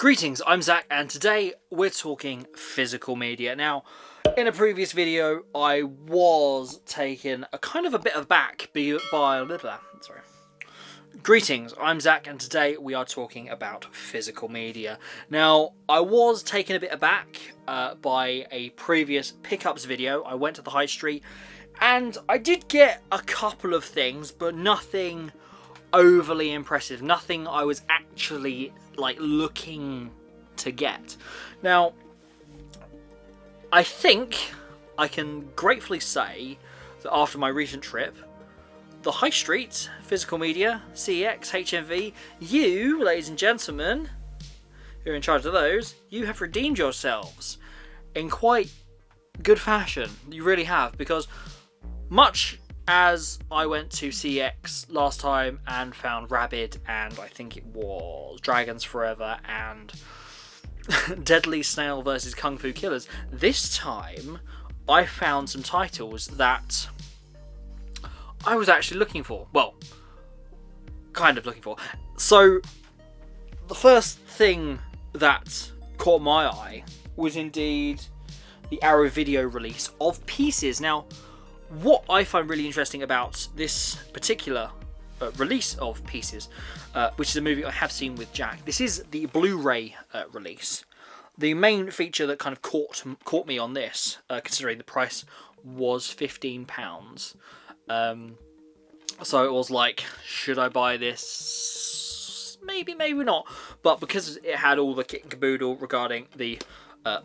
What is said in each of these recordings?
Greetings, I'm Zak, and today we're talking physical media. Now, in a previous video, I was taken a bit aback by Greetings, I'm Zak, and today we are talking about physical media. Now, I was taken a bit aback by a previous pickups video. I went to the high street, and I did get a couple of things, but nothing overly impressive. Nothing I was actually looking to get. Now, I think I can gratefully say that after my recent trip, the high street, physical media, CEX, HMV, you, ladies and gentlemen, who are in charge of those, you have redeemed yourselves in quite good fashion. You really have, because much as I went to CEX last time and found Rabid, and I think it was Dragons Forever and Deadly Snail vs Kung Fu Killers, this time I found some titles that I was actually looking for. Well, kind of looking for. So, the first thing that caught my eye was indeed the Arrow Video release of Pieces. Now, what I find really interesting about this particular release of Pieces, which is a movie I have seen with Jack, this is the Blu-ray release. The main feature that kind of caught me on this, considering the price was £15. So it was like, should I buy this? Maybe, maybe not. But because it had all the kit and caboodle regarding the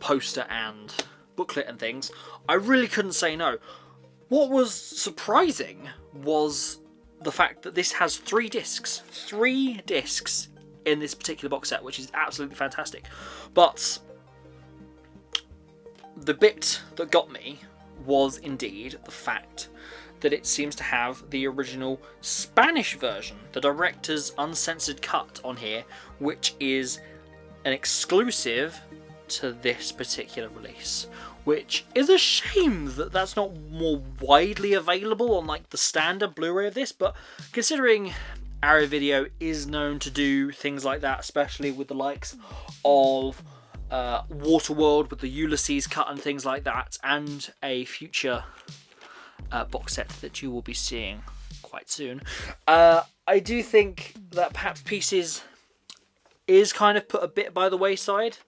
poster and booklet and things, I really couldn't say no. What was surprising was the fact that this has 3 discs. 3 discs in this particular box set, which is absolutely fantastic. But the bit that got me was indeed the fact that it seems to have the original Spanish version, the director's uncensored cut on here, which is an exclusive to this particular release. Which is a shame that that's not more widely available on the standard Blu-ray of this, but considering Arrow Video is known to do things like that, especially with the likes of Waterworld with the Ulysses cut and things like that, and a future box set that you will be seeing quite soon, I do think that perhaps Pieces is kind of put a bit by the wayside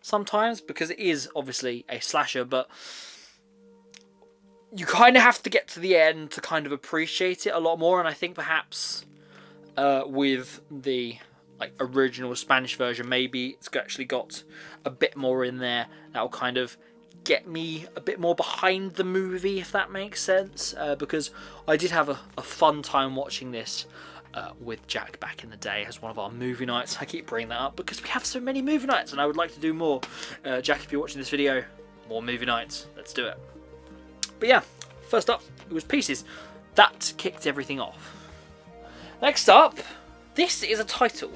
sometimes, because it is obviously a slasher, but you kind of have to get to the end to kind of appreciate it a lot more. And I think perhaps with the original Spanish version, maybe it's actually got a bit more in there that will kind of get me a bit more behind the movie, if that makes sense, because I did have a fun time watching this with Jack back in the day as one of our movie nights. I keep bringing that up because we have so many movie nights and I would like to do more. Jack, if you're watching this video, more movie nights, let's do it. But yeah, first up, it was Pieces. That kicked everything off. Next up, this is a title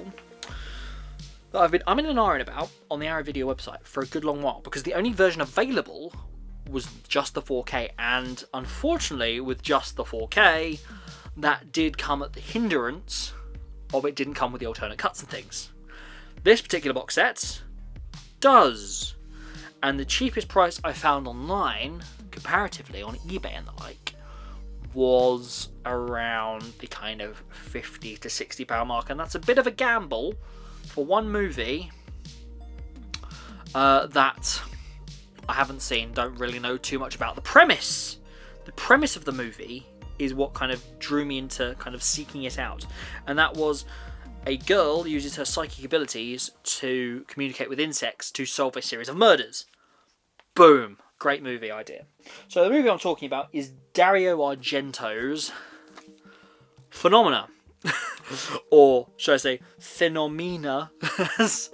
that I've been umming and ahhing about on the Arrow Video website for a good long while, because the only version available was just the 4K, and unfortunately with just the 4K, that did come at the hindrance of it didn't come with the alternate cuts and things. This particular box set does, and the cheapest price I found online, comparatively on eBay and the like, was around the kind of £50 to £60 mark, and that's a bit of a gamble for one movie that I haven't seen, don't really know too much about. The premise of the movie is what kind of drew me into kind of seeking it out, and that was a girl uses her psychic abilities to communicate with insects to solve a series of murders. Boom, great movie idea. So the movie I'm talking about is Dario Argento's Phenomena, or should I say Phenomena, as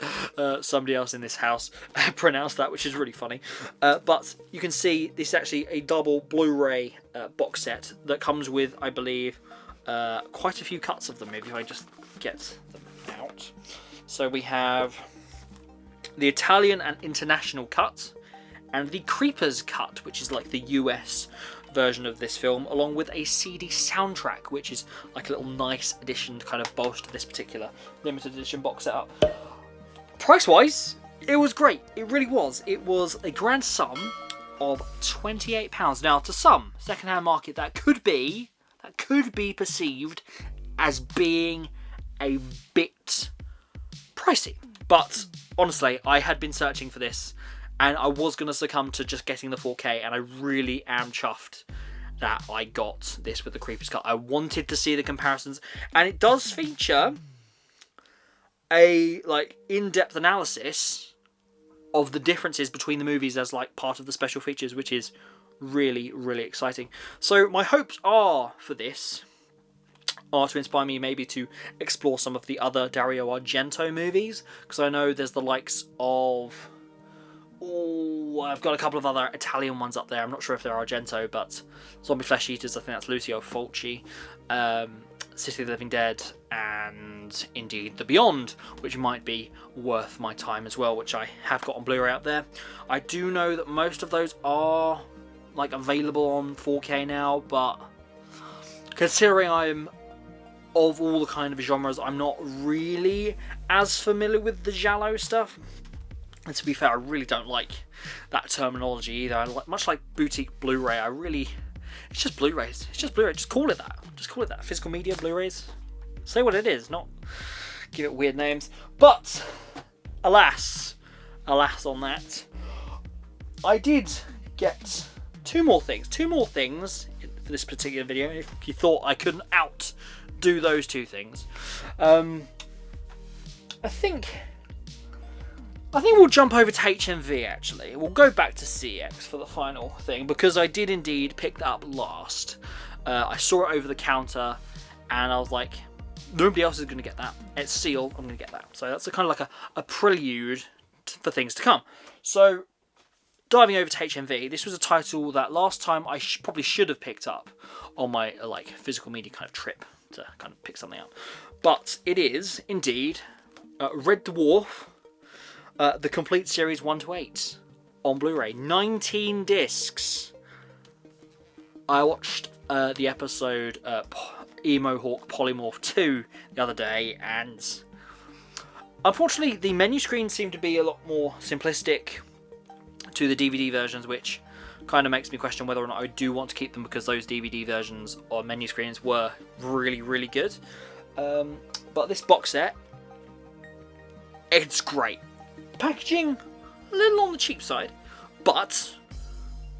somebody else in this house pronounced that, which is really funny. But you can see this is actually a double Blu-ray box set that comes with, I believe, quite a few cuts of the movie, if I just get them out. So we have the Italian and international cut, and the Creepers cut, which is like the US version of this film, along with a CD soundtrack, which is like a little nice addition to kind of bolster this particular limited edition box setup. Price-wise, it was great. It really was. It was a grand sum of £28. Now, to some second-hand market, that could be perceived as being a bit pricey. But honestly, I had been searching for this, and I was going to succumb to just getting the 4K, and I really am chuffed that I got this with the Creeper's Cut. I wanted to see the comparisons, and it does feature a in-depth analysis of the differences between the movies as part of the special features, which is really, really exciting. So my hopes are for this are to inspire me maybe to explore some of the other Dario Argento movies, because I know there's the likes of... Oh, I've got a couple of other Italian ones up there. I'm not sure if they're Argento, but Zombie Flesh Eaters, I think that's Lucio Fulci. City of the Living Dead, and indeed The Beyond, which might be worth my time as well, which I have got on Blu-ray out there. I do know that most of those are available on 4K now, but considering I'm of all the kind of genres, I'm not really as familiar with the giallo stuff. And to be fair, I really don't like that terminology either. Much like boutique Blu-ray, it's just Blu-rays. It's just Blu-ray. Just call it that. Just call it that. Physical media, Blu-rays. Say what it is, not give it weird names. But, alas on that, I did get two more things for this particular video. If you thought I couldn't outdo those two things. I think we'll jump over to HMV, actually. We'll go back to CEX for the final thing, because I did indeed pick that up last. I saw it over the counter, and I was like, nobody else is going to get that. It's sealed, I'm going to get that. So that's kind of a prelude for things to come. So, diving over to HMV, this was a title that last time I probably should have picked up on my physical media kind of trip to kind of pick something up. But it is, indeed, Red Dwarf, the complete series 1 to 8 on Blu-ray. 19 discs. I watched the episode Emo Hawk Polymorph 2 the other day, and unfortunately the menu screens seem to be a lot more simplistic to the DVD versions, which kind of makes me question whether or not I do want to keep them, because those DVD versions or menu screens were really, really good. But this box set, it's great. Packaging, a little on the cheap side, but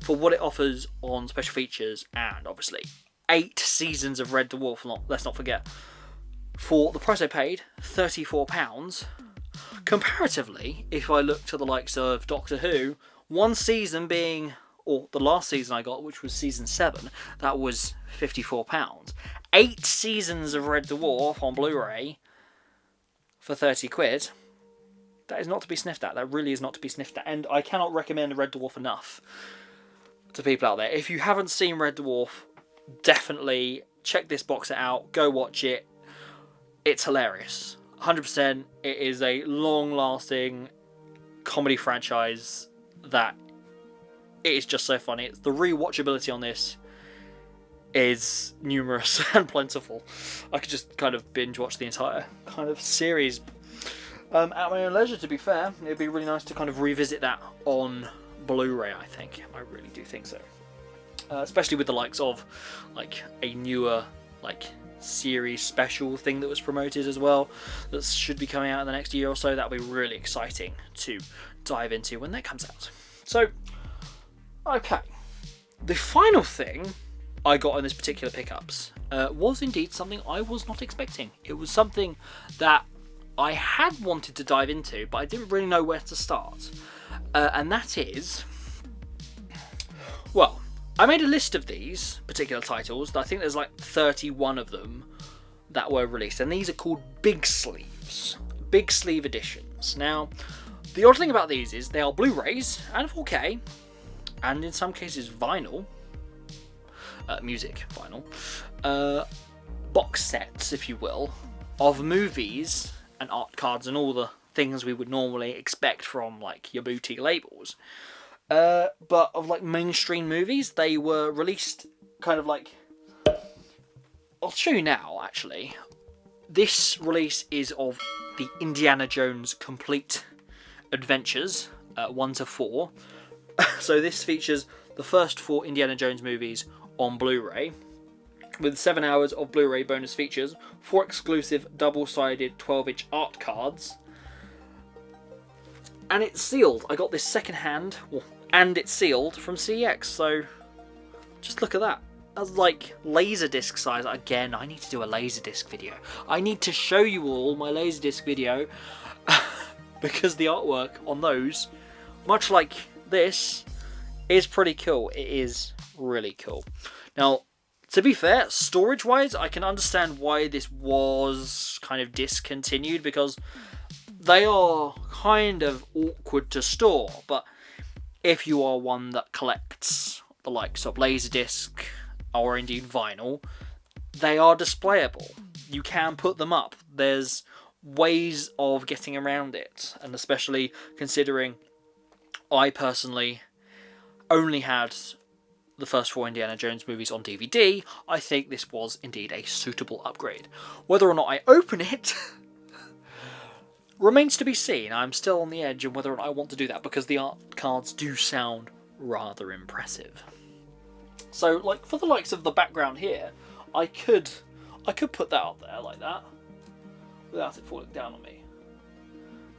for what it offers on special features, and obviously 8 seasons of Red Dwarf, let's not forget, for the price I paid, £34, comparatively, if I look to the likes of Doctor Who, one season being, or the last season I got, which was season 7, that was £54. 8 seasons of Red Dwarf on Blu-ray for 30 quid. That is not to be sniffed at. That really is not to be sniffed at. And I cannot recommend Red Dwarf enough to people out there. If you haven't seen Red Dwarf, definitely check this box set out. Go watch it. It's hilarious. 100%. It is a long-lasting comedy franchise that it is just so funny. The rewatchability on this is numerous and plentiful. I could just kind of binge watch the entire kind of series at my own leisure, to be fair. It'd be really nice to kind of revisit that on Blu-ray, I think. I really do think so. Especially with the likes of a newer series special thing that was promoted as well, that should be coming out in the next year or so. That'll be really exciting to dive into when that comes out. So, okay. The final thing I got in this particular pickups was indeed something I was not expecting. It was something that I had wanted to dive into, but I didn't really know where to start. And that is... Well, I made a list of these particular titles. I think there's 31 of them that were released. And these are called Big Sleeves. Big Sleeve editions. Now, the odd thing about these is they are Blu-rays and 4K. And in some cases vinyl. Music vinyl. Box sets, if you will, of movies and art cards and all the things we would normally expect from your boutique labels, but of mainstream movies. They were released kind of I'll show you now, actually. This release is of the Indiana Jones complete adventures, 1 to 4. So this features the first 4 Indiana Jones movies on Blu-ray, with 7 hours of Blu-ray bonus features, 4 exclusive double-sided 12-inch art cards, and it's sealed. I got this second-hand, and it's sealed from CEX, so just look at that. That's like Laserdisc size. Again, I need to do a Laserdisc video. I need to show you all my Laserdisc video because the artwork on those, much like this, is pretty cool. It is really cool. Now, to be fair, storage-wise, I can understand why this was kind of discontinued, because they are kind of awkward to store. But if you are one that collects the likes of Laserdisc or indeed vinyl, they are displayable. You can put them up. There's ways of getting around it, and especially considering I personally only had the first 4 Indiana Jones movies on DVD, I think this was indeed a suitable upgrade. Whether or not I open it remains to be seen. I'm still on the edge of whether or not I want to do that, because the art cards do sound rather impressive. So, like, for the likes of the background here, I could put that up there like that, without it falling down on me.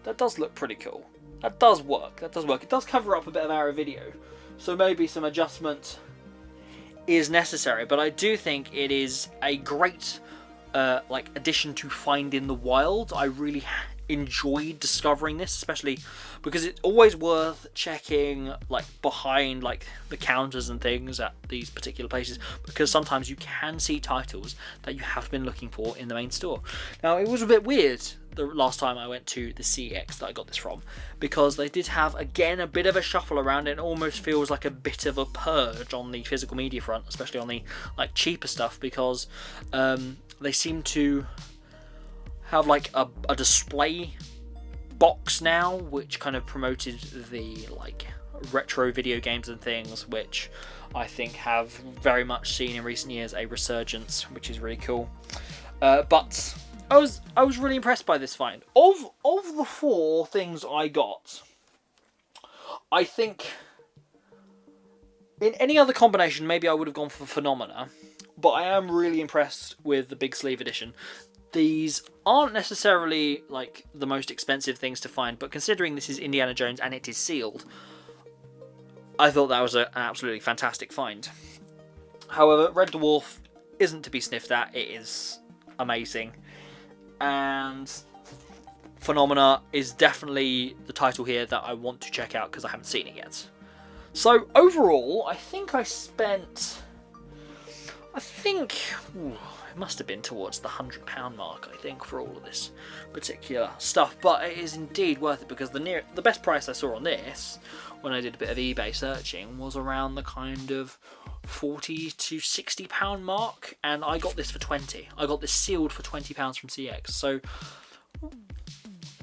That does look pretty cool. That does work. That does work. It does cover up a bit of our video, so maybe some adjustment is necessary. But I do think it is a great like addition to Find in the Wild. I really enjoyed discovering this, especially because it's always worth checking like behind like the counters and things at these particular places, because sometimes you can see titles that you have been looking for in the main store. Now, it was a bit weird the last time I went to the CEX that I got this from, because they did have, again, a bit of a shuffle around it. It almost feels like a bit of a purge on the physical media front, especially on the like cheaper stuff, because they seem to have like a display box now, which kind of promoted the like retro video games and things, which I think have very much seen in recent years a resurgence, which is really cool. But I was really impressed by this find. Of the 4 things I got, I think in any other combination maybe I would have gone for Phenomena, but I am really impressed with the big sleeve edition. These aren't necessarily like the most expensive things to find, but considering this is Indiana Jones and it is sealed, I thought that was an absolutely fantastic find. However, Red Dwarf isn't to be sniffed at. It is amazing, and Phenomena is definitely the title here that I want to check out because I haven't seen it yet. So overall, I think I spent, it must have been towards the £100 mark, I think, for all of this particular stuff. But it is indeed worth it, because the best price I saw on this, when I did a bit of eBay searching, was around the kind of £40 to £60 mark, and I got this for 20. I got this sealed for £20 from CEX. So,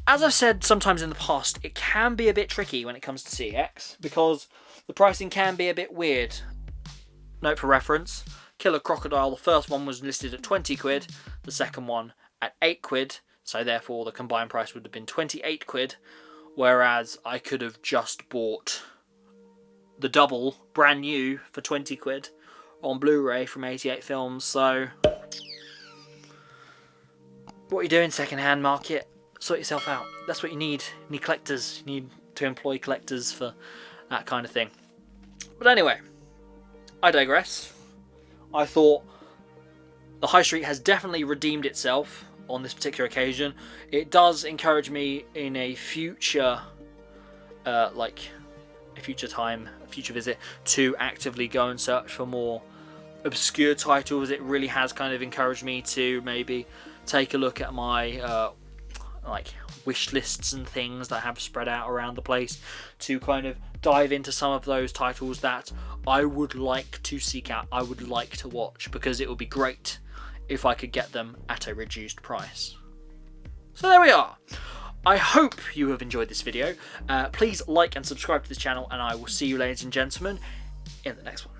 as I've said sometimes in the past, it can be a bit tricky when it comes to CEX, because the pricing can be a bit weird. Note for reference: Killer Crocodile, the first one was listed at 20 quid, the second one at 8 quid, so therefore the combined price would have been 28 quid, whereas I could have just bought the double, brand new, for 20 quid on Blu-ray from 88 Films. So what are you doing, second-hand market? Sort yourself out. That's what you need. You need collectors. You need to employ collectors for that kind of thing. But anyway, I digress. I thought the High Street has definitely redeemed itself on this particular occasion. It does encourage me in a future, a future visit, to actively go and search for more obscure titles. It really has kind of encouraged me to maybe take a look at my wish lists and things that I have spread out around the place, to kind of dive into some of those titles that I would like to seek out, I would like to watch, because it would be great if I could get them at a reduced price. So there we are. I hope you have enjoyed this video. Please like and subscribe to this channel, and I will see you, ladies and gentlemen, in the next one.